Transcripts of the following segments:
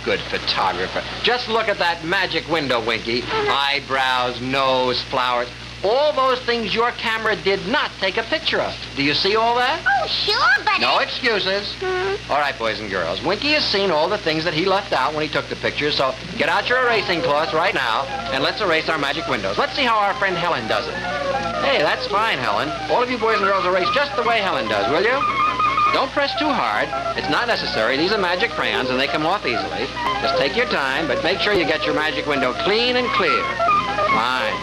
good photographer. Just look at that magic window, Winky. Eyebrows, nose, flowers. All those things your camera did not take a picture of. Do you see all that? Oh, sure, but... No excuses. All right, boys and girls. Winky has seen all the things that he left out when he took the pictures, so get out your erasing cloths right now, and let's erase our magic windows. Let's see how our friend Helen does it. Hey, that's fine, Helen. All of you boys and girls erase just the way Helen does, will you? Don't press too hard. It's not necessary. These are magic crayons, and they come off easily. Just take your time, but make sure you get your magic window clean and clear. Fine.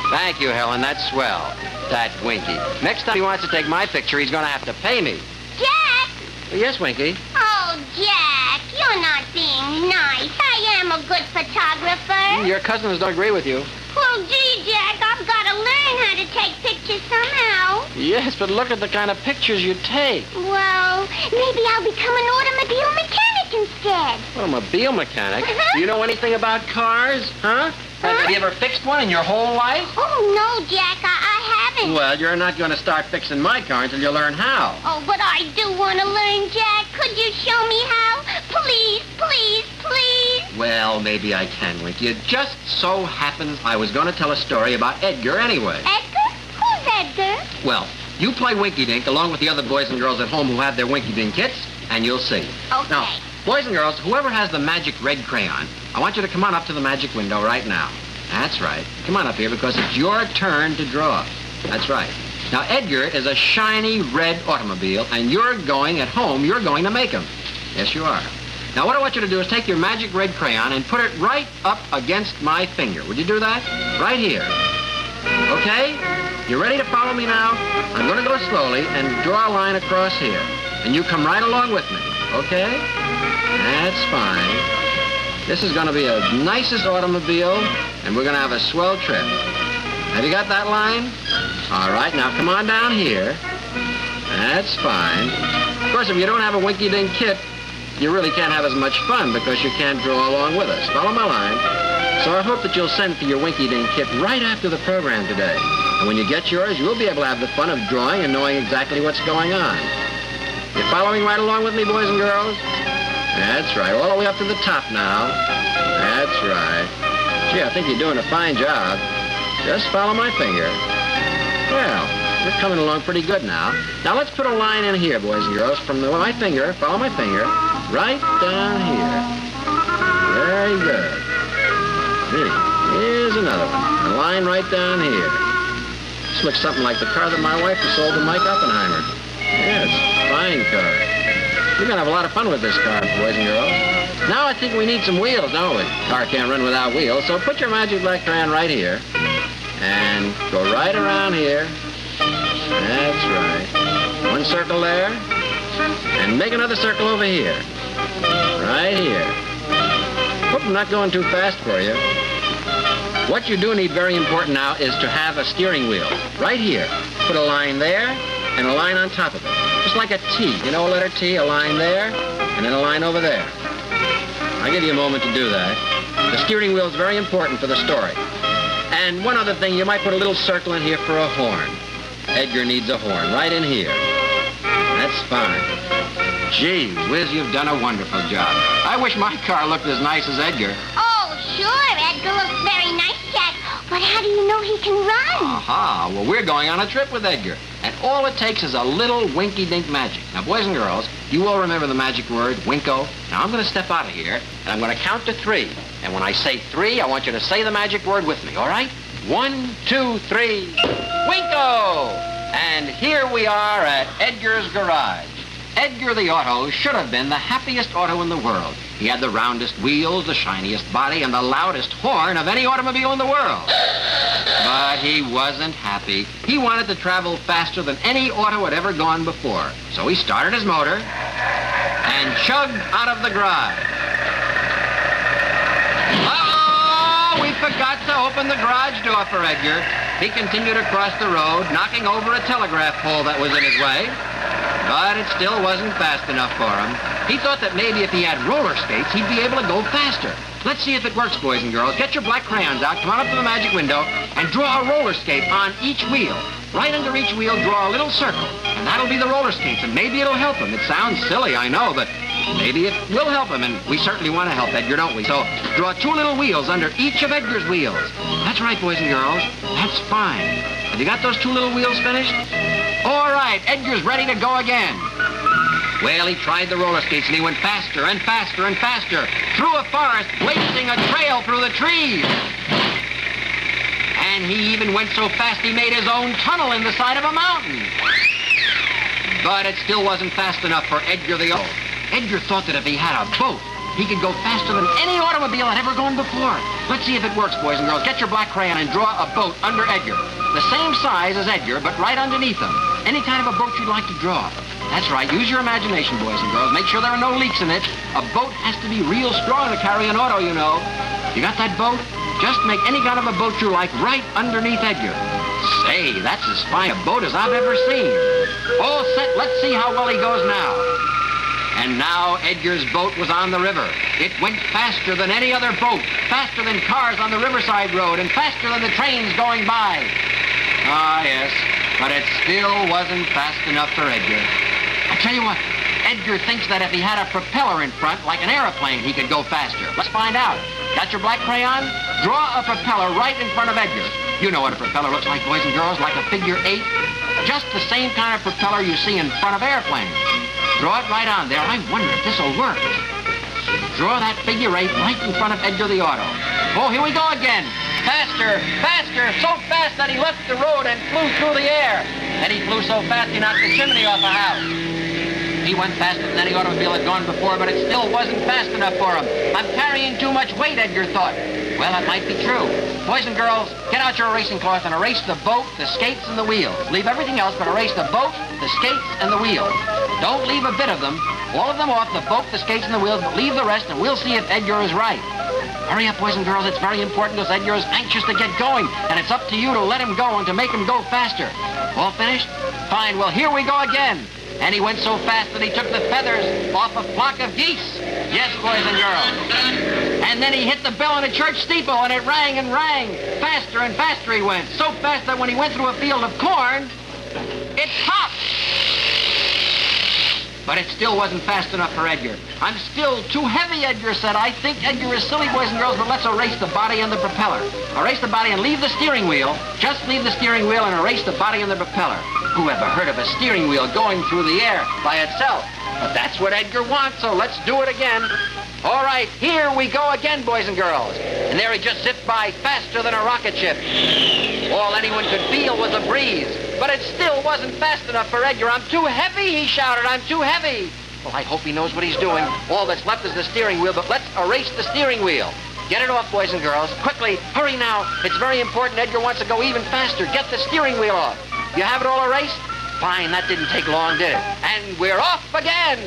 Thank you, Helen. That's swell. That Winky. Next time he wants to take my picture, he's going to have to pay me. Jack! Yes, Winky? Oh, Jack, you're not being nice. I am a good photographer. Your cousins don't agree with you. Well, gee, Jack, I've got to learn how to take pictures somehow. Yes, but look at the kind of pictures you take. Well, maybe I'll become an automobile mechanic instead. Automobile mechanic? Do you know anything about cars? Huh? Have you ever fixed one in your whole life? Oh, no, Jack, I haven't. Well, you're not going to start fixing my car until you learn how. Oh, but I do want to learn, Jack. Could you show me how? Please, please, please. Well, maybe I can, Winky. It just so happens I was going to tell a story about Edgar anyway. Edgar? Who's Edgar? Well, you play Winky Dink along with the other boys and girls at home who have their Winky Dink kits, and you'll see. Okay. Now, boys and girls, whoever has the magic red crayon, I want you to come on up to the magic window right now. That's right. Come on up here because it's your turn to draw. That's right. Now, Edgar is a shiny red automobile, and you're going to make him. Yes, you are. Now, what I want you to do is take your magic red crayon and put it right up against my finger. Would you do that? Right here. Okay? You ready to follow me now? I'm going to go slowly and draw a line across here. And you come right along with me. Okay? That's fine. This is going to be the nicest automobile, and we're going to have a swell trip. Have you got that line? All right, now come on down here. That's fine. Of course, if you don't have a Winky Dink kit, you really can't have as much fun because you can't draw along with us. Follow my line. So I hope that you'll send for your Winky Dink kit right after the program today. And when you get yours, you'll be able to have the fun of drawing and knowing exactly what's going on. You're following right along with me, boys and girls? That's right. All the way up to the top now. That's right. Gee, I think you're doing a fine job. Just follow my finger. Well, you're coming along pretty good now. Now let's put a line in here, boys and girls, from my finger, follow my finger, right down here. Very good. Here's another one. A line right down here. This looks something like the car that my wife sold to Mike Oppenheimer. Yeah, it's a fine car. We're going to have a lot of fun with this car, boys and girls. Now I think we need some wheels, don't we? Car can't run without wheels, so put your magic black crayon right here. And go right around here. That's right. One circle there. And make another circle over here. Right here. Hope I'm not going too fast for you. What you do need very important now is to have a steering wheel. Right here. Put a line there and a line on top of it. Just like a T. You know a letter T? A line there and then a line over there. I'll give you a moment to do that. The steering wheel is very important for the story. And one other thing, you might put a little circle in here for a horn. Edgar needs a horn right in here. That's fine. Gee whiz, you've done a wonderful job. I wish my car looked as nice as Edgar. Oh, sure, Edgar looks very nice, Jack. But how do you know he can run? Aha, well, we're going on a trip with Edgar. And all it takes is a little Winky Dink magic. Now, boys and girls, you all remember the magic word, Winko. Now, I'm going to step out of here, and I'm going to count to 3. And when I say 3, I want you to say the magic word with me, all right? 1, 2, 3, Winko! And here we are at Edgar's garage. Edgar the Auto should have been the happiest auto in the world. He had the roundest wheels, the shiniest body, and the loudest horn of any automobile in the world. But he wasn't happy. He wanted to travel faster than any auto had ever gone before. So he started his motor and chugged out of the garage. Uh-oh! We forgot to open the garage door for Edgar. He continued across the road, knocking over a telegraph pole that was in his way. But it still wasn't fast enough for him. He thought that maybe if he had roller skates, he'd be able to go faster. Let's see if it works, boys and girls. Get your black crayons out, come on up to the magic window, and draw a roller skate on each wheel. Right under each wheel, draw a little circle, and that'll be the roller skates, and maybe it'll help him. It sounds silly, I know, but Maybe it will help him, and we certainly want to help Edgar, don't we? So draw 2 little wheels under each of Edgar's wheels. That's right, boys and girls. That's fine. Have you got those 2 little wheels finished? All right, Edgar's ready to go again. Well, he tried the roller skates, and he went faster and faster and faster through a forest, blazing a trail through the trees. And he even went so fast he made his own tunnel in the side of a mountain. But it still wasn't fast enough for Edgar the Old. Edgar thought that if he had a boat, he could go faster than any automobile had ever gone before. Let's see if it works, boys and girls. Get your black crayon and draw a boat under Edgar. The same size as Edgar, but right underneath him. Any kind of a boat you'd like to draw. That's right. Use your imagination, boys and girls. Make sure there are no leaks in it. A boat has to be real strong to carry an auto, you know. You got that boat? Just make any kind of a boat you like right underneath Edgar. Say, that's as fine a boat as I've ever seen. All set. Let's see how well he goes now. And now Edgar's boat was on the river. It went faster than any other boat, faster than cars on the Riverside Road, and faster than the trains going by. Ah, yes, but it still wasn't fast enough for Edgar. I tell you what, Edgar thinks that if he had a propeller in front, like an airplane, he could go faster. Let's find out. Got your black crayon? Draw a propeller right in front of Edgar. You know what a propeller looks like, boys and girls, like a figure 8. Just the same kind of propeller you see in front of airplanes. Draw it right on there. I wonder if this'll work. Draw that figure 8 right in front of Edgar the Auto. Oh, here we go again. Faster, faster, so fast that he left the road and flew through the air. And he flew so fast he knocked the chimney off a house. He went faster than any automobile had gone before, but it still wasn't fast enough for him. I'm carrying too much weight, Edgar thought. Well, that might be true. Boys and girls, get out your erasing cloth and erase the boat, the skates, and the wheels. Leave everything else, but erase the boat, the skates, and the wheels. Don't leave a bit of them. All of them off, the boat, the skates, and the wheels, but leave the rest, and we'll see if Edgar is right. Hurry up, boys and girls. It's very important because Edgar is anxious to get going, and it's up to you to let him go and to make him go faster. All finished? Fine. Well, here we go again. And he went so fast that he took the feathers off a flock of geese. Yes, boys and girls. And then he hit the bell in a church steeple, and it rang and rang. Faster and faster he went. So fast that when he went through a field of corn, it popped. But it still wasn't fast enough for Edgar. I'm still too heavy, Edgar said. I think Edgar is silly, boys and girls, but let's erase the body and the propeller. Erase the body and leave the steering wheel. Just leave the steering wheel and erase the body and the propeller. Who ever heard of a steering wheel going through the air by itself? But that's what Edgar wants, so let's do it again. All right, here we go again, boys and girls. And there he just zipped by faster than a rocket ship. All anyone could feel was a breeze. But it still wasn't fast enough for Edgar. I'm too heavy, he shouted. I'm too heavy. Well, I hope he knows what he's doing. All that's left is the steering wheel, but let's erase the steering wheel. Get it off, boys and girls. Quickly, hurry now. It's very important. Edgar wants to go even faster. Get the steering wheel off. You have it all erased? Fine, that didn't take long, did it? And we're off again.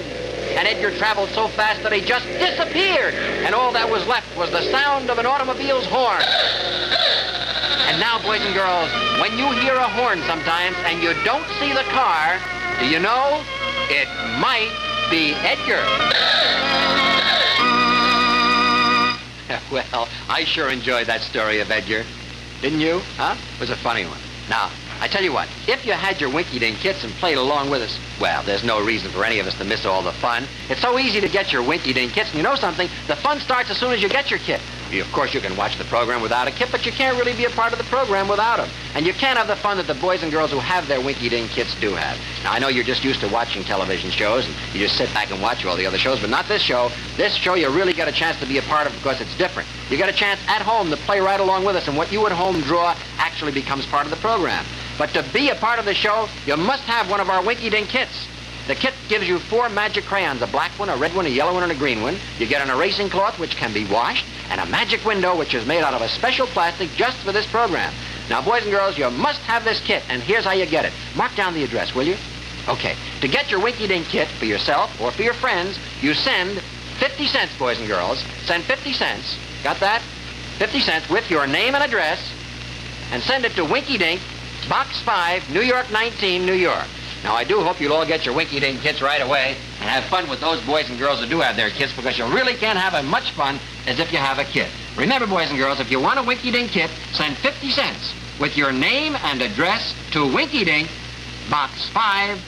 And Edgar traveled so fast that he just disappeared. And all that was left was the sound of an automobile's horn. And now, boys and girls, when you hear a horn sometimes and you don't see the car, do you know? It might be Edgar. Well, I sure enjoyed that story of Edgar. Didn't you? Huh? It was a funny one. Now, I tell you what, if you had your Winky Dink kits and played along with us, well, there's no reason for any of us to miss all the fun. It's so easy to get your Winky Dink kits, and you know something? The fun starts as soon as you get your kit. Of course, you can watch the program without a kit, but you can't really be a part of the program without them. And you can't have the fun that the boys and girls who have their Winky Dink kits do have. Now, I know you're just used to watching television shows, and you just sit back and watch all the other shows, but not this show. This show you really get a chance to be a part of because it's different. You get a chance at home to play right along with us, and what you at home draw actually becomes part of the program. But to be a part of the show, you must have one of our Winky Dink kits. The kit gives you 4 magic crayons, a black one, a red one, a yellow one, and a green one. You get an erasing cloth, which can be washed, and a magic window, which is made out of a special plastic just for this program. Now, boys and girls, you must have this kit, and here's how you get it. Mark down the address, will you? Okay. To get your Winky Dink kit for yourself or for your friends, you send 50 cents, boys and girls. Send 50 cents. Got that? 50 cents with your name and address, and send it to Winky Dink, Box 5, New York 19, New York. Now, I do hope you'll all get your Winky Dink kits right away and have fun with those boys and girls who do have their kits, because you really can't have as much fun as if you have a kit. Remember, boys and girls, if you want a Winky Dink kit, send 50 cents with your name and address to Winky Dink, Box 5,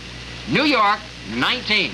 New York 19.